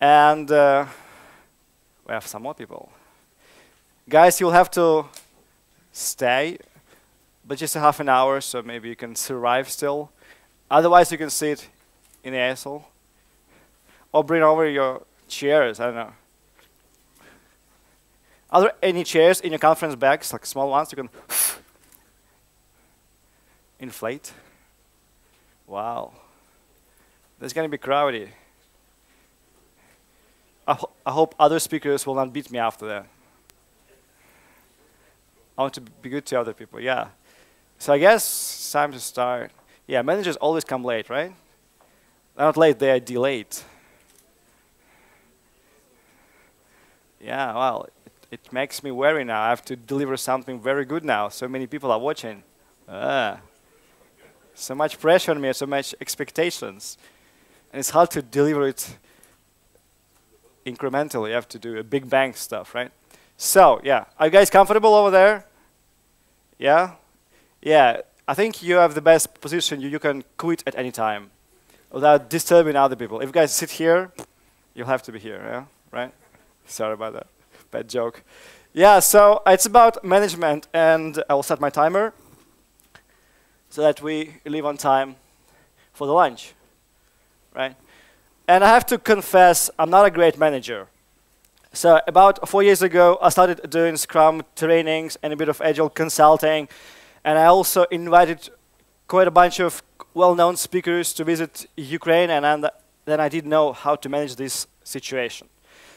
And we have some more people. Guys, you'll have to stay, but just a half an hour, so maybe you can survive still. Otherwise, you can sit in the aisle. Or bring over your chairs, I don't know. Are there any chairs in your conference bags, like small ones, you can inflate? Wow. That's going to be crowded. I hope other speakers will not beat me after that. I want to be good to other people, yeah. So I guess it's time to start. Yeah, managers always come late, right? They're not late, they are delayed. Yeah, well, it makes me worry now. I have to deliver something very good now. So many people are watching. So much pressure on me, so much expectations. And it's hard to deliver it incrementally. You have to do a big bang stuff, right? So, yeah. Are you guys comfortable over there? Yeah? Yeah. I think you have the best position. You can quit at any time without disturbing other people. If you guys sit here, you'll have to be here, yeah? Right? Sorry about that. Bad joke. Yeah, so it's about management, and I will set my timer so that we leave on time for the lunch, right? And I have to confess, I'm not a great manager. So about 4 years ago, I started doing Scrum trainings and a bit of Agile consulting, and I also invited quite a bunch of well-known speakers to visit Ukraine, and then I didn't know how to manage this situation.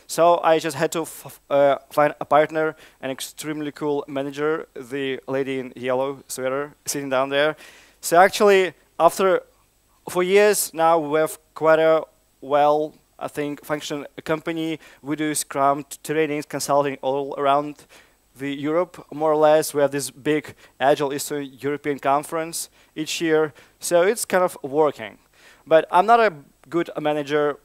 So I just had to find a partner, an extremely cool manager, the lady in yellow sweater sitting down there. So actually, after 4 years now, we have quite a well, I think, functioning company. We do Scrum trainings, consulting all around the Europe, more or less. We have this big Agile Eastern European conference each year. So it's kind of working. But I'm not a good manager,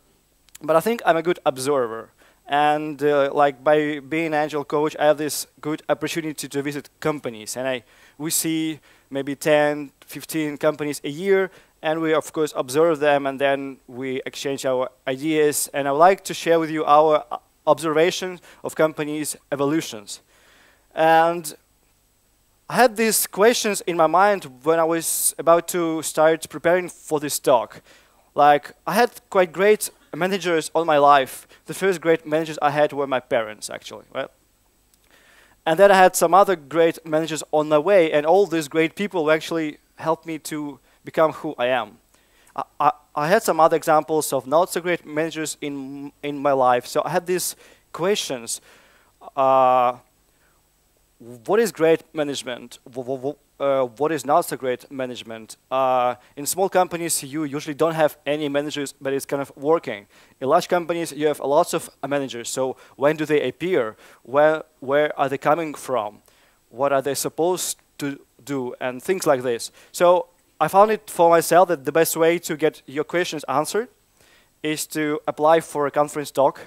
but I think I'm a good observer. And like by being an Agile coach, I have this good opportunity to visit companies. And we see maybe 10, 15 companies a year. And we, of course, observe them. And then we exchange our ideas. And I would like to share with you our observations of companies' evolutions. And I had these questions in my mind when I was about to start preparing for this talk. Like, I had quite great managers all my life. The first great managers I had were my parents, actually. Right? And then I had some other great managers on my way, and all these great people actually helped me to become who I am. I had some other examples of not so great managers in my life, so I had these questions. What is great management? What is not so great management? In small companies, you usually don't have any managers, but it's kind of working. In large companies, you have lots of managers. So when do they appear? Where are they coming from? What are they supposed to do? And things like this. So I found it for myself that the best way to get your questions answered is to apply for a conference talk.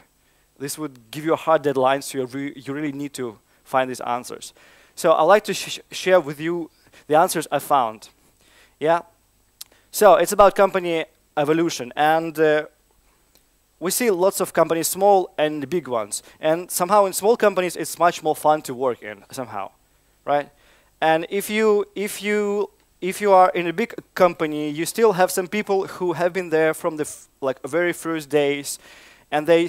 This would give you a hard deadline, so you really need to find these answers. So I'd like to share with you the answers I found. Yeah. So it's about company evolution, and we see lots of companies, small and big ones. And somehow in small companies, it's much more fun to work in somehow, right? And if you are in a big company, you still have some people who have been there from the very first days. And they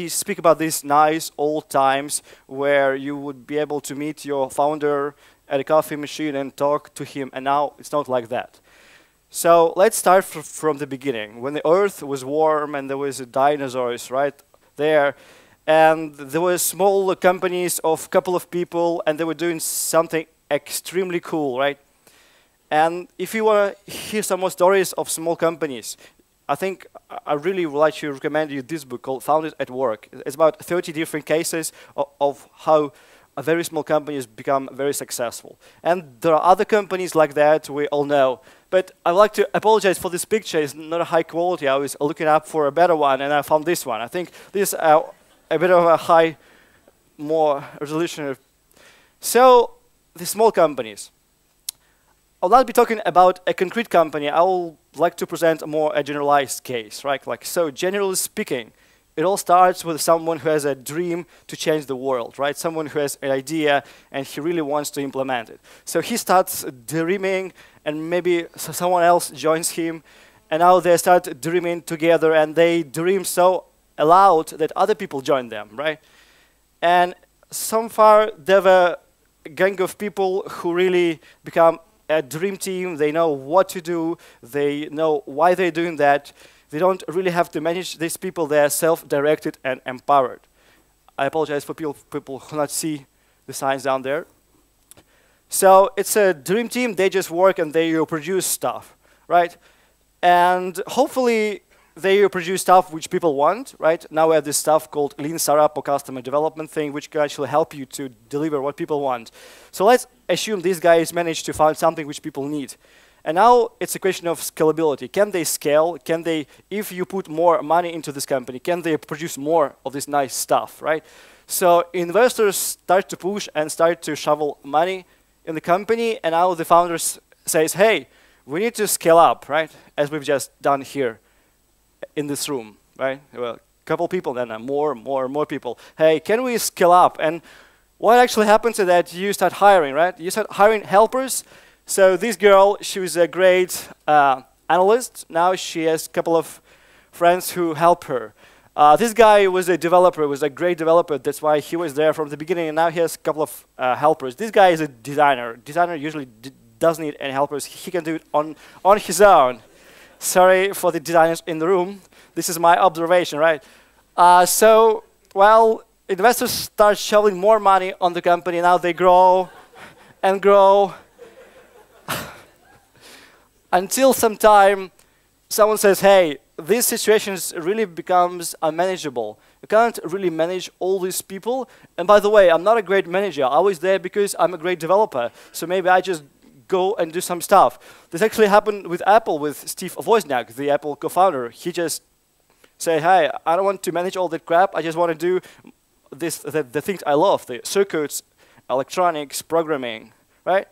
speak about these nice old times where you would be able to meet your founder at a coffee machine and talk to him. And now it's not like that. So let's start from the beginning. When the earth was warm and there was dinosaurs right there. And there were small companies of a couple of people. And they were doing something extremely cool, right? And if you want to hear some more stories of small companies, I think I really would like to recommend you this book called Founded at Work. It's about 30 different cases of how a very small company has become very successful. And there are other companies like that we all know. But I'd like to apologize for this picture. It's not a high quality. I was looking up for a better one, and I found this one. I think this is a bit of a high, more resolution. So the small companies. I'll not be talking about a concrete company. I will like to present a more generalized case, right? So generally speaking, it all starts with someone who has a dream to change the world, right? Someone who has an idea and he really wants to implement it. So he starts dreaming, and maybe someone else joins him, and now they start dreaming together, and they dream so loud that other people join them, right? And so far, there were a gang of people who really become a dream team. They know what to do. They know why they're doing that. They don't really have to manage these people. They are self-directed and empowered. I apologize for people who not see the signs down there. So it's a dream team. They just work and they produce stuff, right? And hopefully they produce stuff which people want, right? Now we have this stuff called Lean Startup or Customer Development thing, which can actually help you to deliver what people want. So let's assume these guys managed to find something which people need. And now it's a question of scalability. Can they scale? Can they, if you put more money into this company, can they produce more of this nice stuff, right? So investors start to push and start to shovel money in the company, and now the founders says, hey, we need to scale up, right? As we've just done here in this room, right? Well, a couple people, then more people. Hey, can we scale up? And what actually happens is that you start hiring, right? You start hiring helpers. So this girl, she was a great analyst. Now she has a couple of friends who help her. This guy was a developer, was a great developer. That's why he was there from the beginning, and now he has a couple of helpers. This guy is a designer. Designer usually doesn't need any helpers. He can do it on his own. Sorry for the designers in the room. This is my observation, right? So, well, investors start shoveling more money on the company. Now they grow and grow until sometime someone says, hey, this situation really becomes unmanageable. You can't really manage all these people. And by the way, I'm not a great manager. I was there because I'm a great developer. So maybe I just go and do some stuff. This actually happened with Apple, with Steve Wozniak, the Apple co-founder. He just said, hey, I don't want to manage all that crap. I just want to do the things I love, the circuits, electronics, programming, right?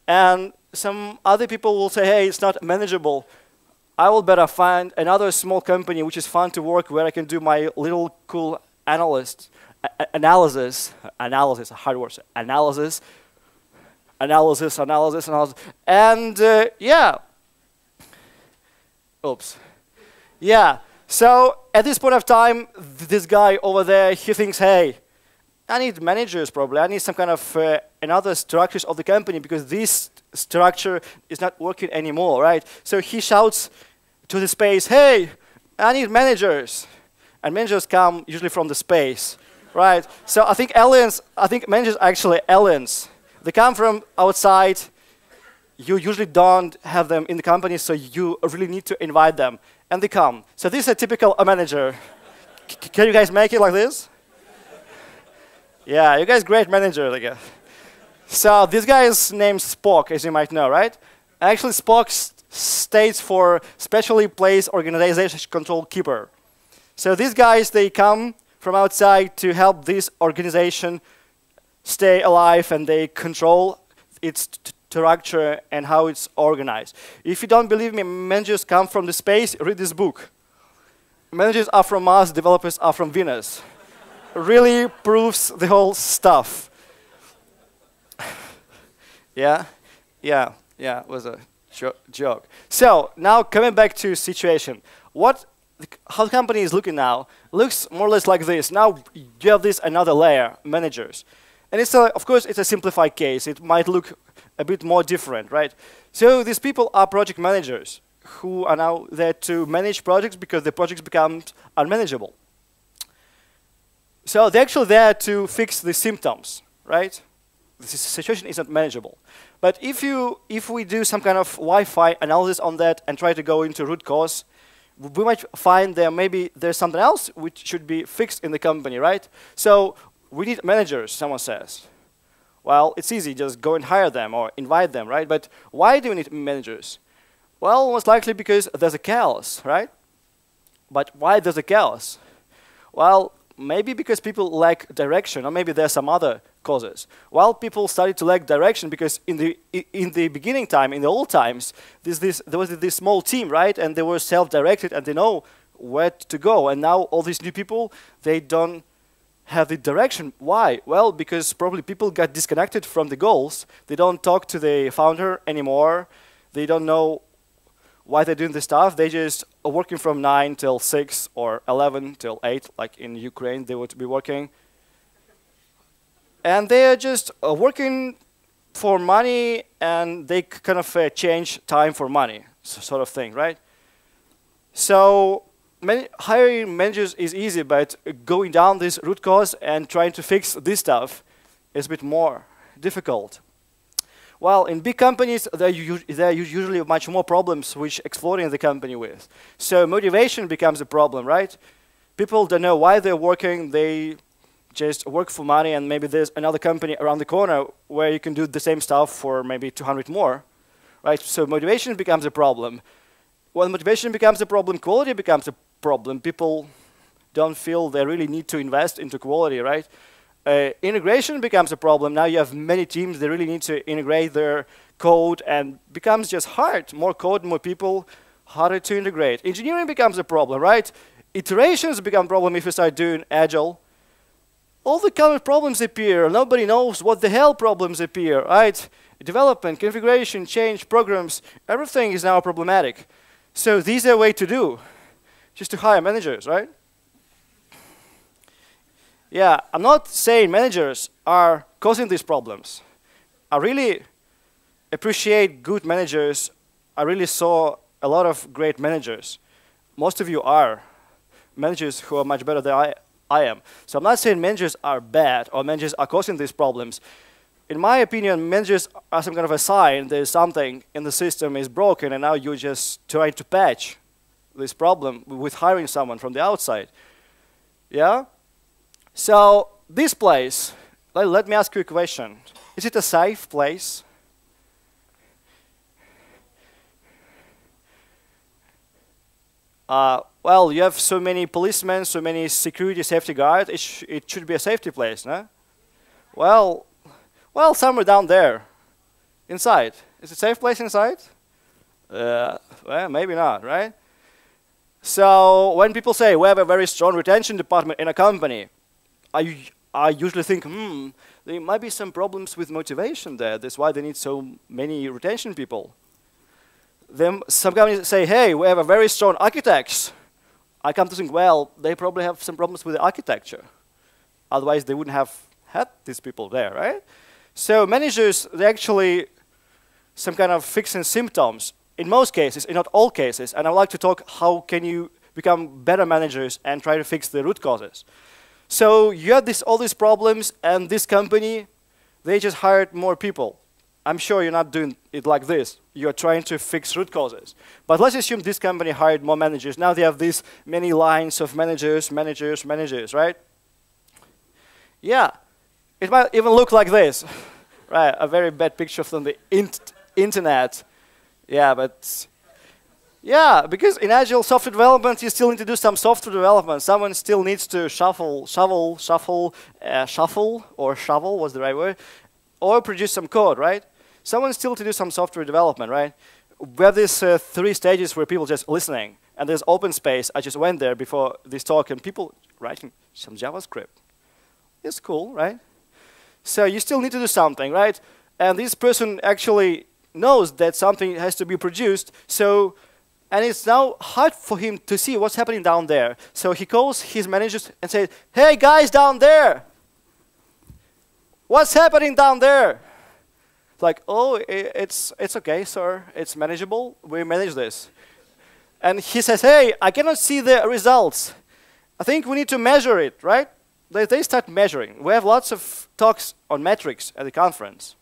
And some other people will say, hey, it's not manageable. I will better find another small company which is fun to work, where I can do my little cool analysis, hard words, analysis, and yeah. Oops. Yeah. So at this point of time, this guy over there, he thinks, hey, I need managers probably. I need some kind of another structures of the company, because this structure is not working anymore, right? So he shouts to the space, hey, I need managers. And managers come usually from the space, right? So I think managers are actually aliens. They come from outside. You usually don't have them in the company, so you really need to invite them. And they come. So this is a typical manager. Can you guys make it like this? Yeah, you guys great managers, I guess. So this guy is named Spock, as you might know, right? Actually, Spock states for Specially Placed Organization Control Keeper. So these guys, they come from outside to help this organization stay alive, and they control its structure and how it's organized. If you don't believe me, managers come from the space, read this book. Managers are from Mars, developers are from Venus. Really proves the whole stuff. Yeah, it was a joke. So now coming back to situation, how the company is looking now looks more or less like this. Now you have this another layer, managers, and it's of course it's a simplified case. It might look a bit more different, right? So these people are project managers who are now there to manage projects because the projects become unmanageable. So they're actually there to fix the symptoms, right? The situation is not manageable. But if we do some kind of Wi-Fi analysis on that and try to go into root cause, we might find maybe there's something else which should be fixed in the company, right? So we need managers, someone says. Well, it's easy, just go and hire them or invite them, right? But why do we need managers? Well, most likely because there's a chaos, right? But why there's a chaos? Well, maybe because people lack direction, or maybe there's some other causes. Well, people started to lack direction because in the beginning time, in the old times, there was this small team, right? And they were self-directed, and they know where to go. And now all these new people, they don't have the direction. Why? Well, because probably people got disconnected from the goals. They don't talk to the founder anymore. They don't know why they're doing this stuff. They just are working from 9 till 6 or 11 till 8, like in Ukraine they would be working. And they're just working for money, and they kind of change time for money, sort of thing, right? So hiring managers is easy, but going down this root cause and trying to fix this stuff is a bit more difficult. Well, in big companies, there are usually much more problems which exploring the company with. So motivation becomes a problem, right? People don't know why they're working. They just work for money, and maybe there's another company around the corner where you can do the same stuff for maybe 200 more, right? So motivation becomes a problem. When motivation becomes a problem, quality becomes a problem. People don't feel they really need to invest into quality, right? Integration becomes a problem. Now you have many teams, they really need to integrate their code, and becomes just hard. More code, more people, harder to integrate. Engineering becomes a problem, right? Iterations become a problem if you start doing Agile. All the common problems appear. Nobody knows what the hell problems appear, right? Development, configuration, change, programs, everything is now problematic. So these are a way to do, just to hire managers, right? Yeah, I'm not saying managers are causing these problems. I really appreciate good managers. I really saw a lot of great managers. Most of you are managers who are much better than I am. So I'm not saying managers are bad or managers are causing these problems. In my opinion, managers are some kind of a sign there's something in the system is broken, and now you're just trying to patch this problem with hiring someone from the outside. Yeah? So this place, let me ask you a question. Is it a safe place? Well, you have so many policemen, so many security safety guards. It should be a safety place, no? Well, somewhere down there, inside. Is it a safe place inside? Well, maybe not, right? So when people say we have a very strong retention department in a company, I usually think, there might be some problems with motivation there. That's why they need so many retention people. Then some companies say, hey, we have a very strong architects. I come to think, well, they probably have some problems with the architecture. Otherwise, they wouldn't have had these people there, right? So managers, they're actually some kind of fixing symptoms. In most cases, in not all cases. And I'd like to talk how can you become better managers and try to fix the root causes. So you have all these problems, and this company, they just hired more people. I'm sure you're not doing it like this. You're trying to fix root causes. But let's assume this company hired more managers. Now they have these many lines of managers, right? Yeah, it might even look like this. Right, a very bad picture from the internet. Yeah, but yeah, because in Agile software development, you still need to do some software development. Someone still needs to shovel, or shovel was the right word, or produce some code, right? Someone still to do some software development, right? We have these 3 stages where people just listening, and there's open space. I just went there before this talk, and people writing some JavaScript. It's cool, right? So you still need to do something, right? And this person actually knows that something has to be produced, and it's now hard for him to see what's happening down there. So he calls his managers and says, hey guys down there, what's happening down there? Like, oh, it's okay, sir, it's manageable, we manage this. And he says, hey, I cannot see the results. I think we need to measure it, right? They start measuring. We have lots of talks on metrics at the conference.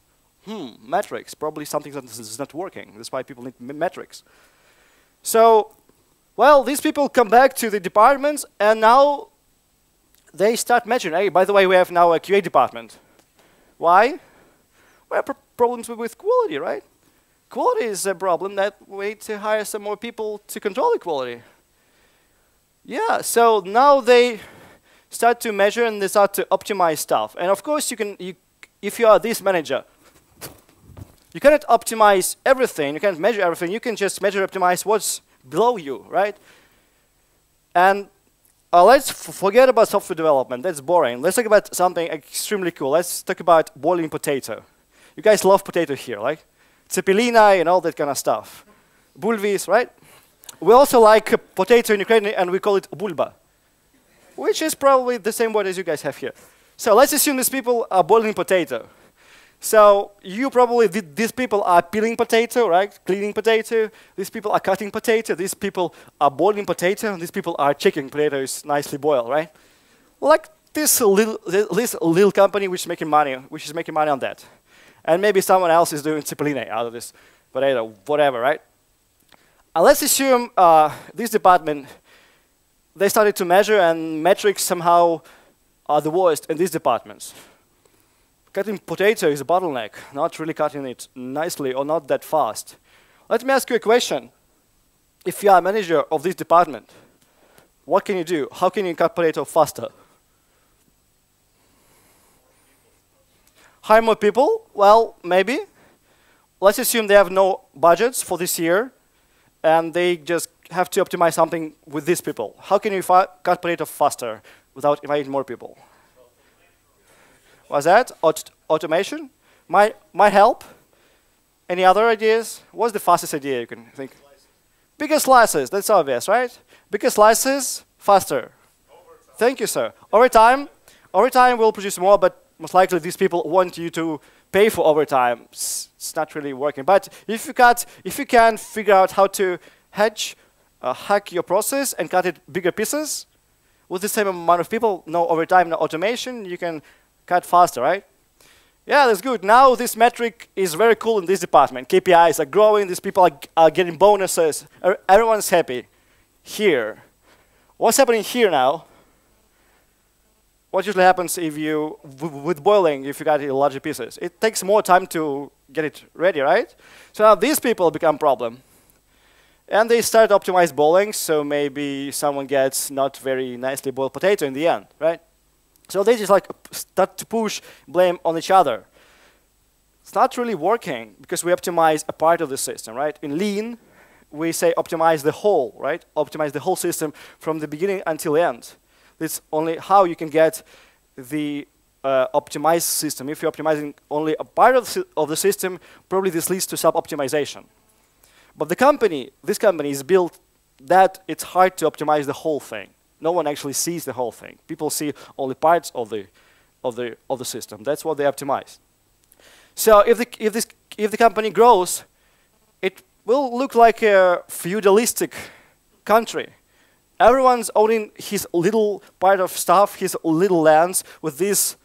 Metrics, probably something that is not working. That's why people need metrics. So, well, these people come back to the departments, and now they start measuring. Hey, by the way, we have now a QA department. Why? We have problems with quality, right? Quality is a problem that we need to hire some more people to control the quality. Yeah, so now they start to measure and they start to optimize stuff. And of course, if you are this manager, you cannot optimize everything. You can't measure everything. You can just measure, optimize what's below you, right? And let's forget about software development. That's boring. Let's talk about something extremely cool. Let's talk about boiling potato. You guys love potato here, like cepelina and all that kind of stuff. Bulvis, right? We also like potato in Ukrainian, and we call it bulba, which is probably the same word as you guys have here. So let's assume these people are boiling potato. So you probably, these people are peeling potato, right? Cleaning potato. These people are cutting potato. These people are boiling potato. And these people are checking potatoes nicely boiled, right? Like this little company which is making money on that. And maybe someone else is doing cepelina out of this potato, whatever, right? And let's assume this department, they started to measure, and metrics somehow are the worst in these departments. Cutting potato is a bottleneck, not really cutting it nicely or not that fast. Let me ask you a question. If you are a manager of this department, what can you do? How can you cut potato faster? Hire more people? Well, maybe. Let's assume they have no budgets for this year, and they just have to optimize something with these people. How can you cut potato faster without inviting more people? Was that automation? Might help. Any other ideas? What's the fastest idea you can think? Bigger slices. That's obvious, right? Bigger slices, faster. Overtime. Thank you, sir. Overtime will produce more, but most likely these people want you to pay for overtime. It's not really working. But if you can figure out how to hack your process and cut it bigger pieces with the same amount of people, no overtime, no automation, you can cut faster, right? Yeah, that's good. Now this metric is very cool in this department. KPIs are growing. These people are getting bonuses. Everyone's happy. Here. What's happening here now? What usually happens if you, with boiling, if you got it in larger pieces? It takes more time to get it ready, right? So now these people become a problem. And they start to optimize boiling, so maybe someone gets not very nicely boiled potato in the end, right? So they just like start to push blame on each other. It's not really working because we optimize a part of the system, right? In Lean, we say optimize the whole, right? Optimize the whole system from the beginning until the end. That's only how you can get the optimized system. If you're optimizing only a part of the system, probably this leads to sub-optimization. But this company is built that it's hard to optimize the whole thing. No one actually sees the whole thing. People see only parts of the system. That's what they optimize. So if the company grows, it will look like a feudalistic country. Everyone's owning his little part of stuff, his little lands with these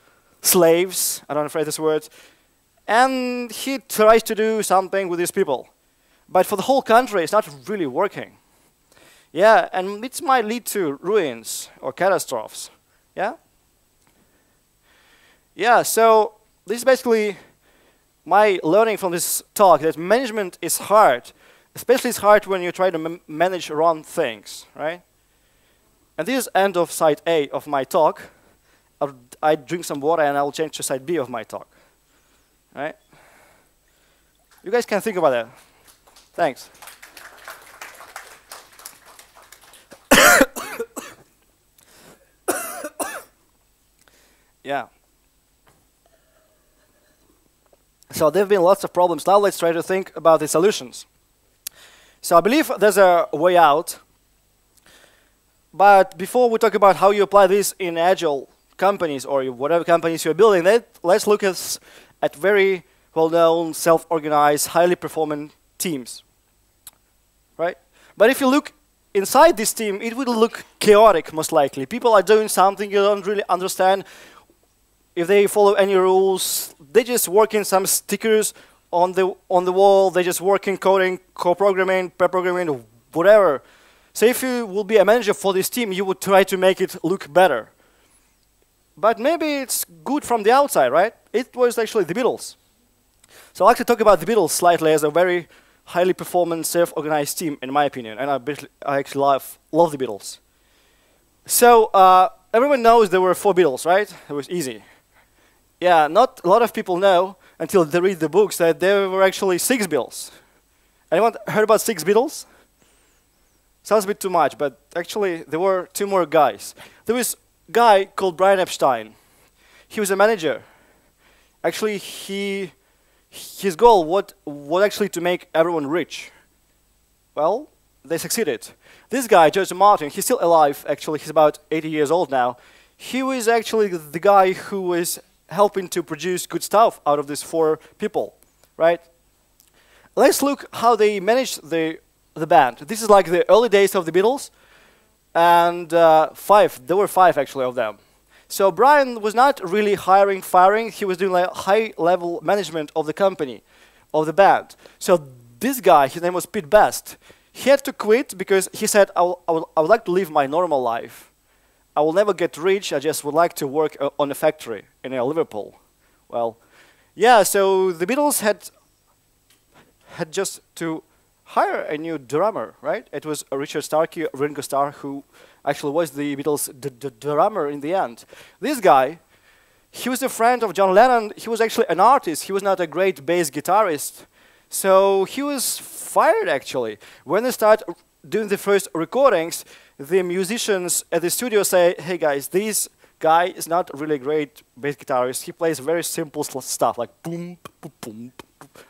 slaves. I don't know if I this word. And he tries to do something with these people. But for the whole country, it's not really working. Yeah, and it might lead to ruins or catastrophes. Yeah? Yeah, so this is basically my learning from this talk, that management is hard. Especially it's hard when you try to manage wrong things, right? And this is end of side A of my talk. I drink some water and I'll change to side B of my talk. Right? You guys can think about that. Thanks. Yeah. So there have been lots of problems. Now let's try to think about the solutions. So I believe there's a way out. But before we talk about how you apply this in agile companies or whatever companies you're building, let's look at very well-known, self-organized, highly performing teams. Right? But if you look inside this team, it will look chaotic, most likely. People are doing something you don't really understand. If they follow any rules, they just work in some stickers on the wall. They just work in coding, co-programming, pair programming, whatever. So if you will be a manager for this team, you would try to make it look better. But maybe it's good from the outside, right? It was actually the Beatles. So I like to talk about the Beatles slightly as a very highly performant, self-organized team, in my opinion. And I actually love the Beatles. So everyone knows there were 4 Beatles, right? It was easy. Yeah, not a lot of people know until they read the books that there were actually 6 Beatles. Anyone heard about 6 Beatles? Sounds a bit too much, but actually there were two more guys. There was a guy called Brian Epstein. He was a manager. Actually, his goal was actually to make everyone rich. Well, they succeeded. This guy, George Martin, he's still alive, actually. He's about 80 years old now. He was actually the guy who was helping to produce good stuff out of these four people, right? Let's look how they managed the band. This is like the early days of the Beatles, and there were five actually of them. So Brian was not really hiring, firing. He was doing like high-level management of the company, of the band. So this guy, his name was Pete Best. He had to quit because he said, I would like to live my normal life. I will never get rich. I just would like to work on a factory in Liverpool. Well, yeah, so the Beatles had just to hire a new drummer, right? It was Richard Starkey, Ringo Starr, who actually was the Beatles' drummer in the end. This guy, he was a friend of John Lennon. He was actually an artist. He was not a great bass guitarist. So he was fired, actually. When they start doing the first recordings, the musicians at the studio say, hey guys, this guy is not really a great bass guitarist. He plays very simple stuff, like boom, boom, boom, boom.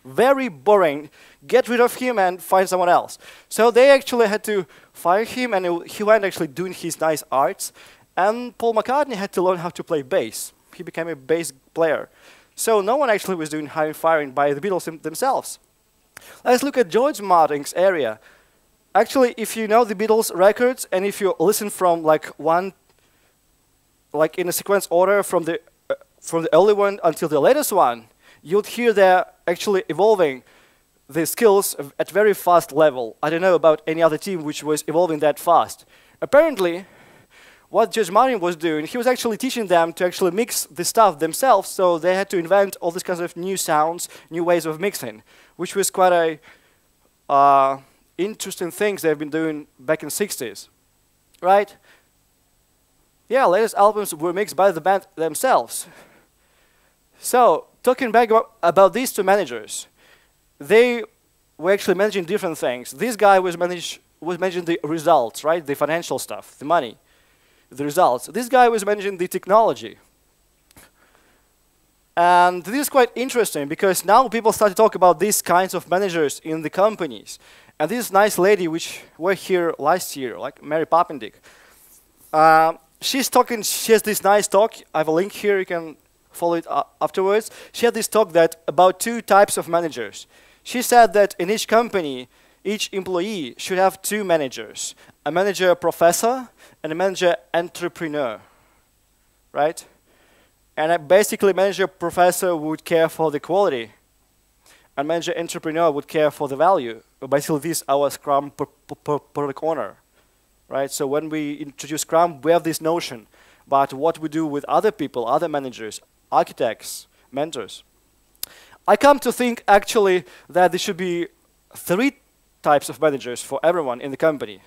Very boring. Get rid of him and find someone else. So they actually had to fire him, and he went actually doing his nice arts. And Paul McCartney had to learn how to play bass. He became a bass player. So no one actually was doing hiring firing by the Beatles themselves. Let's look at George Martin's area. Actually, if you know the Beatles records, and if you listen from like in a sequence order from the early one until the latest one, you'd hear they're actually evolving the skills at very fast level. I don't know about any other team which was evolving that fast. Apparently, what George Martin was doing, he was actually teaching them to actually mix the stuff themselves, so they had to invent all these kinds of new sounds, new ways of mixing, which was quite a interesting things they've been doing back in the 60s, right? Yeah, latest albums were mixed by the band themselves. So, talking back about these two managers, they were actually managing different things. This guy was managing the results, right? The financial stuff, the money, the results. This guy was managing the technology. And this is quite interesting because now people start to talk about these kinds of managers in the companies. And this nice lady, which were here last year, like Mary Poppendick, she has this nice talk. I have a link here, you can follow it afterwards. She had this talk about two types of managers. She said that in each company, each employee should have two managers, a manager professor and a manager entrepreneur, right? And basically, manager professor would care for the quality, and manager entrepreneur would care for the value. Basically, this is our Scrum product owner, right? So when we introduce Scrum, we have this notion about what we do with other people, other managers, architects, mentors. I come to think actually that there should be 3 types of managers for everyone in the company,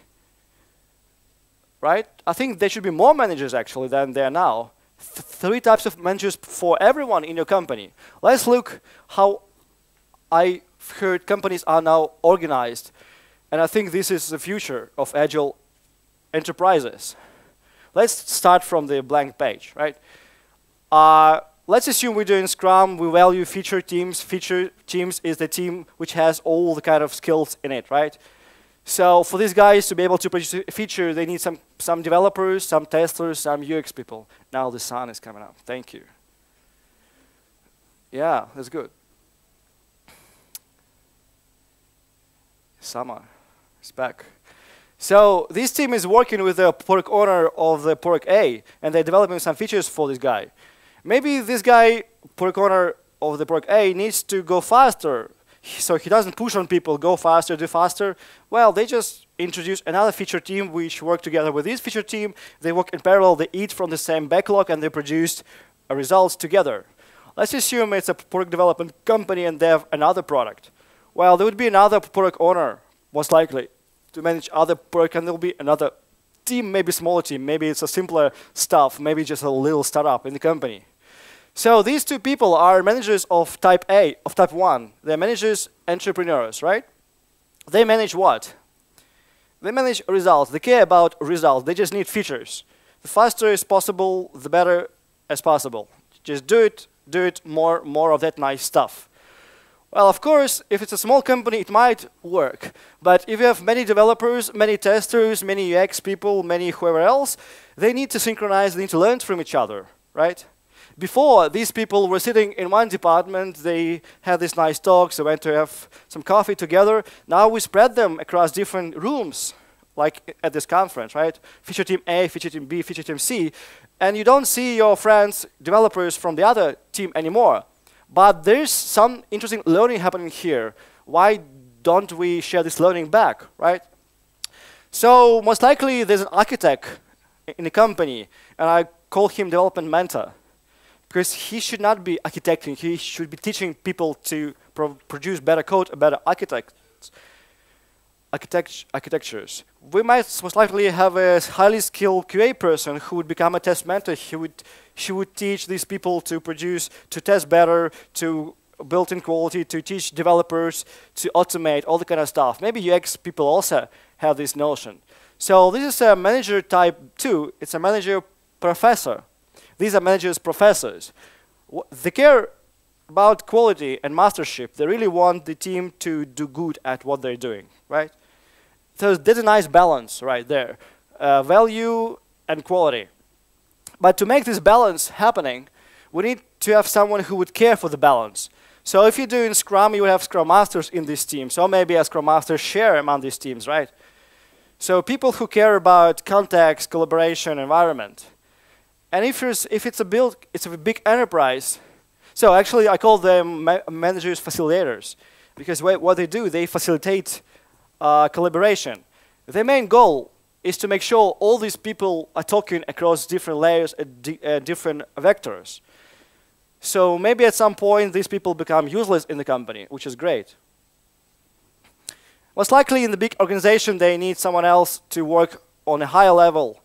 right? I think there should be more managers actually than there are now. 3 types of managers for everyone in your company. Let's look how I've heard companies are now organized. And I think this is the future of agile enterprises. Let's start from the blank page, right? Let's assume we're doing Scrum, we value feature teams. Feature teams is the team which has all the kind of skills in it, right? So for these guys to be able to produce a feature, they need some developers, some testers, some UX people. Now the sun is coming up. Thank you. Yeah, that's good. Summer is back. So this team is working with the product owner of the product A, and they're developing some features for this guy. Maybe this guy, product owner of the product A, needs to go faster. So he doesn't push on people, go faster, do faster. Well, they just introduce another feature team which work together with this feature team. They work in parallel, they eat from the same backlog, and they produce results together. Let's assume it's a product development company and they have another product. Well, there would be another product owner, most likely, to manage other product, and there will be another team, maybe smaller team, maybe it's a simpler stuff, maybe just a little startup in the company. So these 2 people are managers of type A, of type 1. They're managers, entrepreneurs, right? They manage what? They manage results. They care about results. They just need features. The faster as possible, the better as possible. Just do it, more of that nice stuff. Well, of course, if it's a small company, it might work. But if you have many developers, many testers, many UX people, many whoever else, they need to synchronize, they need to learn from each other, right? Before, these people were sitting in one department, they had these nice talks, they went to have some coffee together. Now we spread them across different rooms, like at this conference, right? Feature team A, feature team B, feature team C. And you don't see your friends, developers from the other team anymore. But there's some interesting learning happening here. Why don't we share this learning back, right? So most likely there's an architect in the company, and I call him development mentor. Because he should not be architecting, he should be teaching people to produce better code, better architectures. We might most likely have a highly skilled QA person who would become a test mentor. She would teach these people to produce, to test better, to build in quality, to teach developers, to automate, all the kind of stuff. Maybe UX people also have this notion. So this is a manager type 2. It's a manager professor. These are managers, professors. They care about quality and mastership. They really want the team to do good at what they're doing, right? So there's a nice balance right there. Value and quality. But to make this balance happening, we need to have someone who would care for the balance. So if you're doing Scrum, you would have Scrum Masters in this team. So maybe a Scrum Master share among these teams, right? So people who care about context, collaboration, environment. And if it's a big enterprise, so actually I call them managers facilitators, because what they do, they facilitate collaboration. Their main goal is to make sure all these people are talking across different layers and different vectors. So maybe at some point these people become useless in the company, which is great. Most likely in the big organization they need someone else to work on a higher level.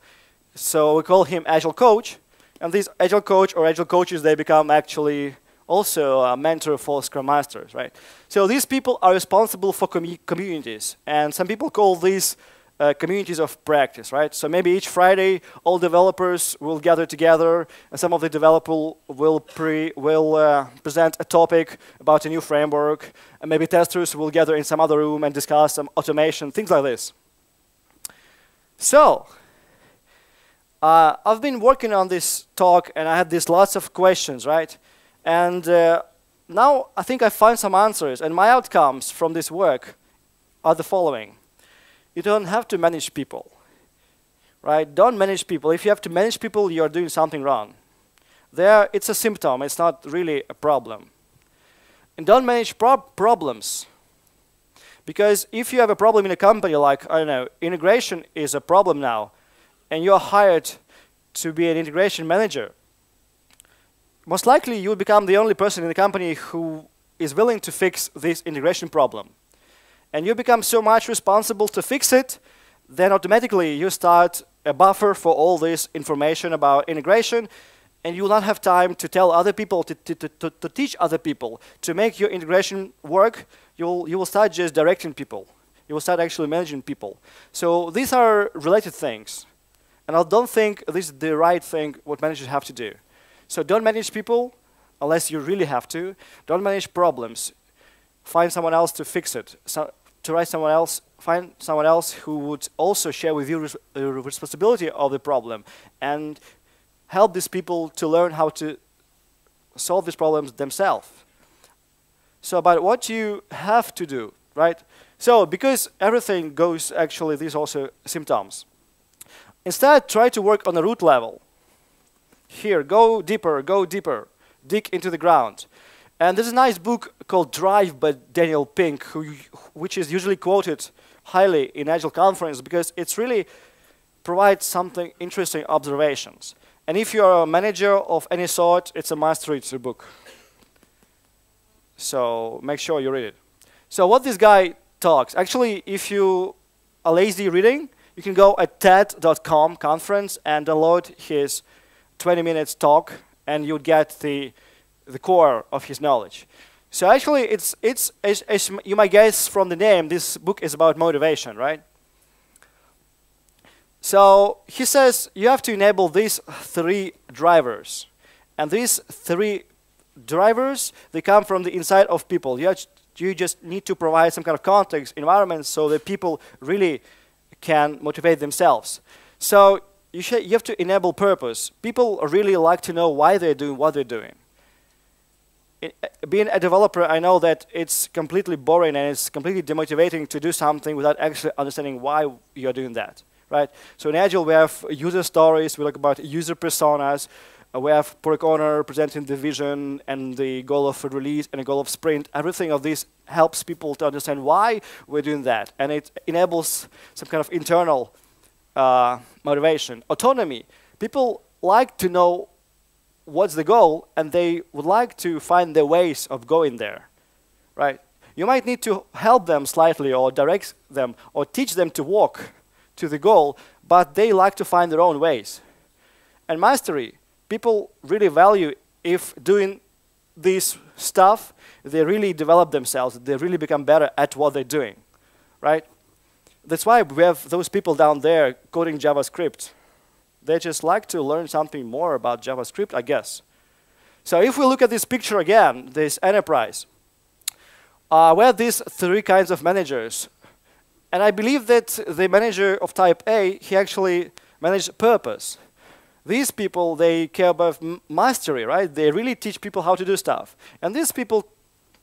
So we call him Agile Coach, and this Agile Coach or Agile Coaches, they become actually also a mentor for Scrum Masters, right? So these people are responsible for communities, and some people call these communities of practice, right? So maybe each Friday all developers will gather together, and some of the developers will present a topic about a new framework, and maybe testers will gather in some other room and discuss some automation, things like this. So I've been working on this talk, and I had these lots of questions, right? And now I think I found some answers, and my outcomes from this work are the following. You don't have to manage people, right? Don't manage people. If you have to manage people, you're doing something wrong. It's a symptom. It's not really a problem. And don't manage problems. Because if you have a problem in a company, like, I don't know, integration is a problem now, and you're hired to be an integration manager, most likely you will become the only person in the company who is willing to fix this integration problem. And you become so much responsible to fix it, then automatically you start a buffer for all this information about integration, and you will not have time to tell other people, to teach other people. To make your integration work, you will start just directing people. You will start actually managing people. So these are related things. And I don't think this is the right thing what managers have to do. So don't manage people unless you really have to. Don't manage problems. Find someone else to fix it. Find someone else who would also share with you the responsibility of the problem, and help these people to learn how to solve these problems themselves. So about what you have to do, right? So because everything goes, actually, these also symptoms. Instead, try to work on the root level. Here, go deeper, dig into the ground. And there's a nice book called Drive by Daniel Pink, which is usually quoted highly in Agile conference because it's really provides something interesting observations. And if you're a manager of any sort, it's a must-read book. So make sure you read it. So what this guy talks, actually, if you are lazy reading, you can go at TED.com conference and download his 20 minutes talk, and you'll get the core of his knowledge. So actually, it's as you might guess from the name, this book is about motivation, right? So he says you have to enable these 3 drivers. And these 3 drivers, they come from the inside of people. You just need to provide some kind of context, environment, so that people really can motivate themselves. So you have to enable purpose. People really like to know why they're doing what they're doing. Being a developer, I know that it's completely boring and it's completely demotivating to do something without actually understanding why you're doing that, right? So in Agile, we have user stories, we talk about user personas, we have product owner presenting the vision and the goal of release and the goal of sprint. Everything of this helps people to understand why we're doing that, and it enables some kind of internal motivation. Autonomy. People like to know what's the goal, and they would like to find their ways of going there, right? You might need to help them slightly or direct them or teach them to walk to the goal, but they like to find their own ways. And mastery. People really value if doing this stuff, they really develop themselves, they really become better at what they're doing, right? That's why we have those people down there coding JavaScript. They just like to learn something more about JavaScript, I guess. So if we look at this picture again, this enterprise, we have these 3 kinds of managers. And I believe that the manager of type A, he actually manages purpose. These people, they care about mastery, right? They really teach people how to do stuff. And these people,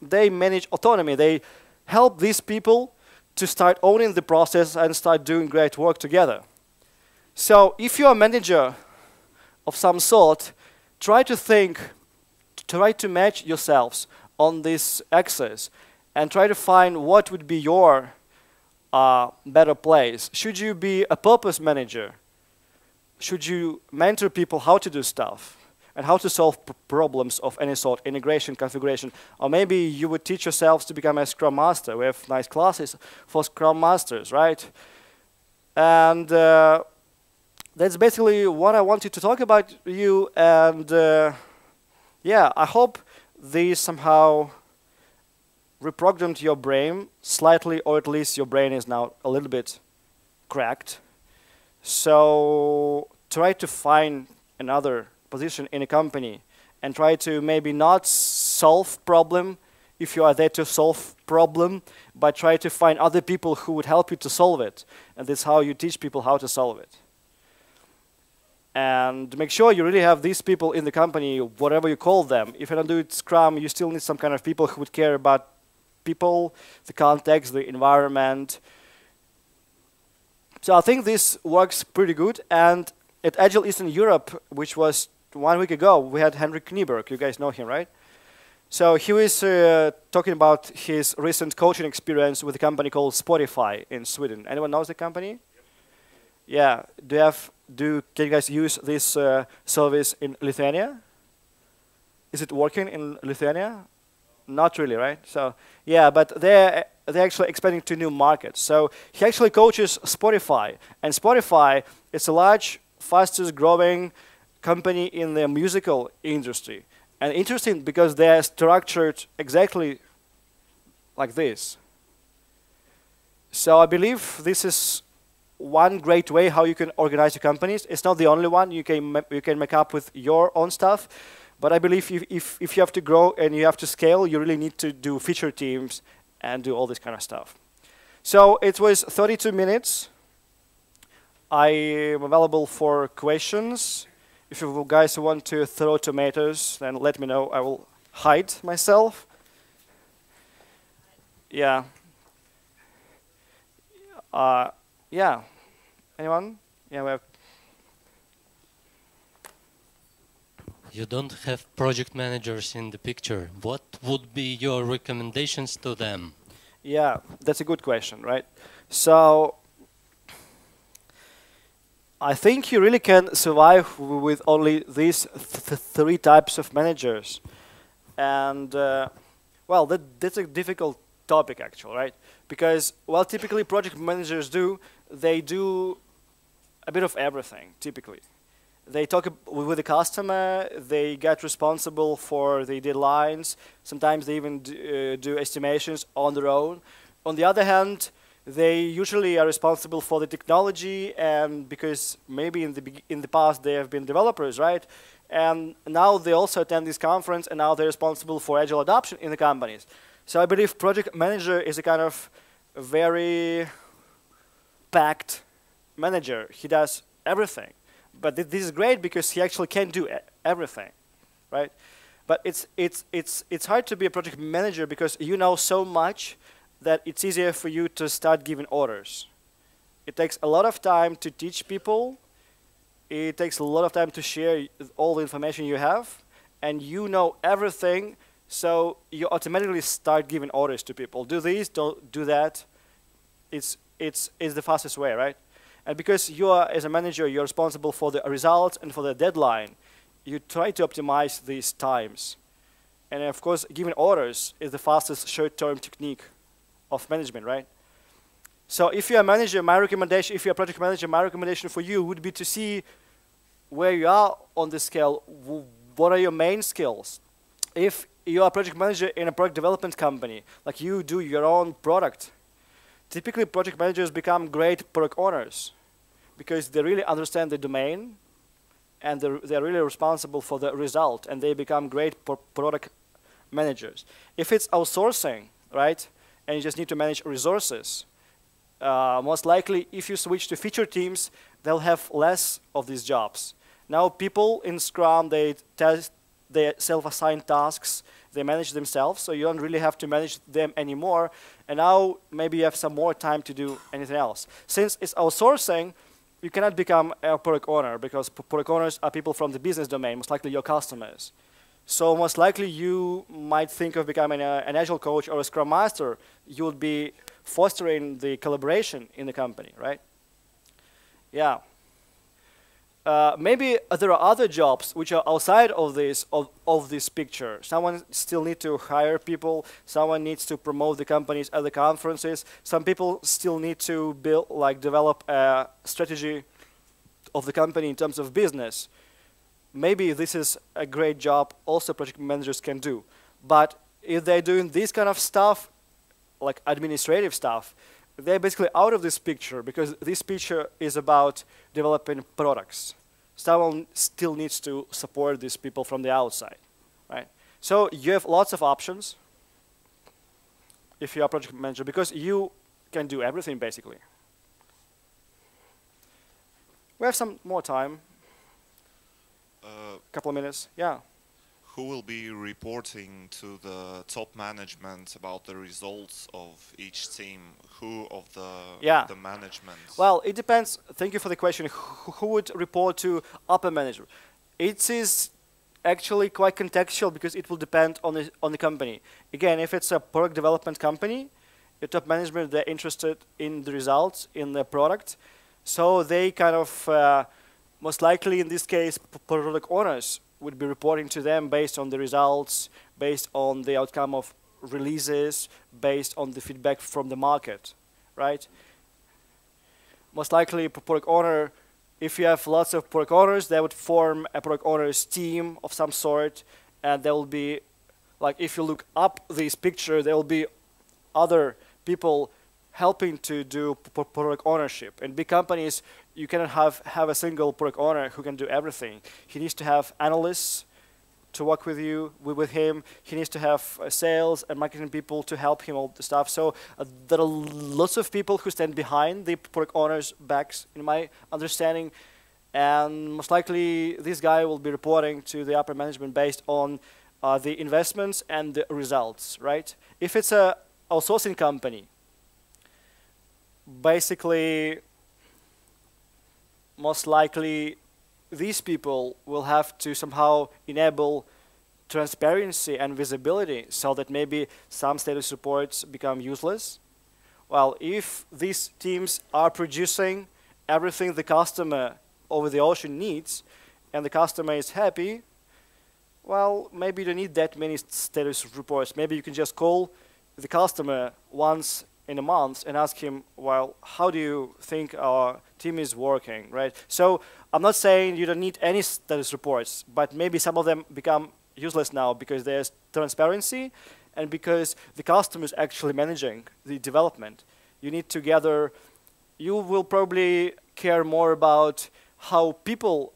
they manage autonomy. They help these people to start owning the process and start doing great work together. So if you're a manager of some sort, try to match yourselves on this axis and try to find what would be your better place. Should you be a purpose manager? Should you mentor people how to do stuff and how to solve problems of any sort, integration, configuration? Or maybe you would teach yourselves to become a Scrum Master. We have nice classes for Scrum Masters, right? And that's basically what I wanted to talk about you. And yeah, I hope these somehow reprogrammed your brain slightly, or at least your brain is now a little bit cracked. So try to find another position in a company and try to maybe not solve problem if you are there to solve problem, but try to find other people who would help you to solve it. And that's how you teach people how to solve it. And make sure you really have these people in the company, whatever you call them. If you don't do it Scrum, you still need some kind of people who would care about people, the context, the environment. So I think this works pretty good. And at Agile Eastern Europe, which was 1 week ago, we had Henrik Knieberg. You guys know him, right? So he was talking about his recent coaching experience with a company called Spotify in Sweden. Anyone knows the company? Yep. Yeah. Can you guys use this service in Lithuania? Is it working in Lithuania? Not really, right? So yeah, but they're actually expanding to new markets. So he actually coaches Spotify, and Spotify is a large, fastest growing company in the musical industry. And interesting because they're structured exactly like this. So I believe this is one great way how you can organize your companies. It's not the only one. You can make up with your own stuff. But I believe if you have to grow and you have to scale, you really need to do feature teams and do all this kind of stuff. So it was 32 minutes. I am available for questions. If you guys want to throw tomatoes, then let me know. I will hide myself. Yeah. Yeah. Anyone? Yeah, we have. You don't have project managers in the picture. What would be your recommendations to them? Yeah, that's a good question, right? So I think you really can survive with only these 3 types of managers. And well, that's a difficult topic actually, right? Because well, typically project managers they do a bit of everything, typically. They talk with the customer, they get responsible for the deadlines, sometimes they even do estimations on their own. On the other hand, They usually are responsible for the technology, and because maybe in the past they have been developers, right? And now they also attend this conference, and now they're responsible for agile adoption in the companies. So I believe project manager is a kind of very packed manager. He does everything. But this is great because he actually can do everything, right? But it's hard to be a project manager because you know so much that it's easier for you to start giving orders. It takes a lot of time to teach people. It takes a lot of time to share all the information you have, and you know everything, so you automatically start giving orders to people. Do this, don't do that. It's the fastest way, right? And because you are, as a manager, you're responsible for the results and for the deadline, you try to optimize these times. And of course, giving orders is the fastest short-term technique of management, right? So if you're a manager, my recommendation, if you're a project manager, my recommendation for you would be to see where you are on the scale. What are your main skills? If you're a project manager in a product development company, like you do your own product, typically project managers become great product owners because they really understand the domain and they're really responsible for the result, and they become great product managers. If it's outsourcing, right, and you just need to manage resources, most likely if you switch to feature teams, they'll have less of these jobs. Now people in Scrum, they self-assign tasks, they manage themselves, so you don't really have to manage them anymore, and now maybe you have some more time to do anything else. Since it's outsourcing, you cannot become a product owner because product owners are people from the business domain, most likely your customers. So most likely you might think of becoming an Agile coach or a Scrum Master. You would be fostering the collaboration in the company, right? Yeah. Maybe there are other jobs which are outside of this picture. Someone still needs to hire people. Someone needs to promote the companies at the conferences. Some people still need to develop a strategy of the company in terms of business. Maybe this is a great job also project managers can do. But if they're doing this kind of stuff, like administrative stuff, they're basically out of this picture because this picture is about developing products. Someone still needs to support these people from the outside, right? So you have lots of options if you're a project manager because you can do everything basically. We have some more time. Couple of minutes, yeah. Who will be reporting to the top management about the results of each team? Who of the management? Well, it depends. Thank you for the question. Who would report to upper manager? It is actually quite contextual because it will depend on the company. Again, if it's a product development company, the top management, they're interested in the results, in the product. So they kind of, most likely in this case, product owners would be reporting to them based on the results, based on the outcome of releases, based on the feedback from the market, right? Most likely, product owner, if you have lots of product owners, they would form a product owners team of some sort, and there will be, like if you look up this picture, there will be other people helping to do product ownership. In big companies, you cannot have a single product owner who can do everything. He needs to have analysts to work with him. He needs to have sales and marketing people to help him all the stuff. So there are lots of people who stand behind the product owner's backs, in my understanding. And most likely, this guy will be reporting to the upper management based on the investments and the results, right? If it's a outsourcing company, basically, most likely, these people will have to somehow enable transparency and visibility so that maybe some status reports become useless. Well, if these teams are producing everything the customer over the ocean needs and the customer is happy, well, maybe you don't need that many status reports. Maybe you can just call the customer once in a month and ask him, well, how do you think our team is working, right? So I'm not saying you don't need any status reports, but maybe some of them become useless now because there's transparency and because the customer is actually managing the development. You need to gather, you will probably care more about how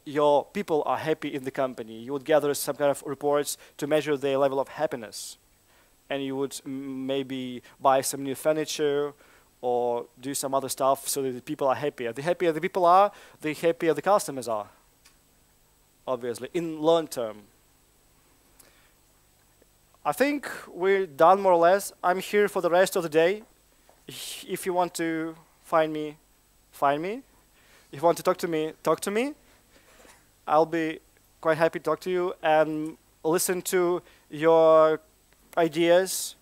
your people are happy in the company. You would gather some kind of reports to measure their level of happiness. And you would maybe buy some new furniture or do some other stuff so that the people are happier. The happier the people are, the happier the customers are, obviously, in long term. I think we're done more or less. I'm here for the rest of the day. If you want to find me, find me. If you want to talk to me. I'll be quite happy to talk to you and listen to your ideas,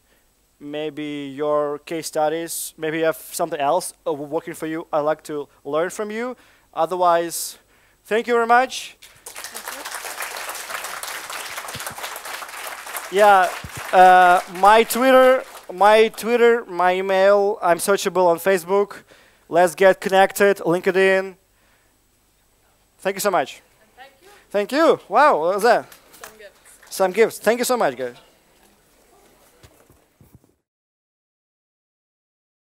maybe your case studies, maybe you have something else working for you. I'd like to learn from you. Otherwise, thank you very much. Yeah, my Twitter, my email, I'm searchable on Facebook. Let's get connected, LinkedIn. Thank you so much. And thank you. Thank you. Wow, what was that? Some gifts. Some gifts. Thank you so much, guys.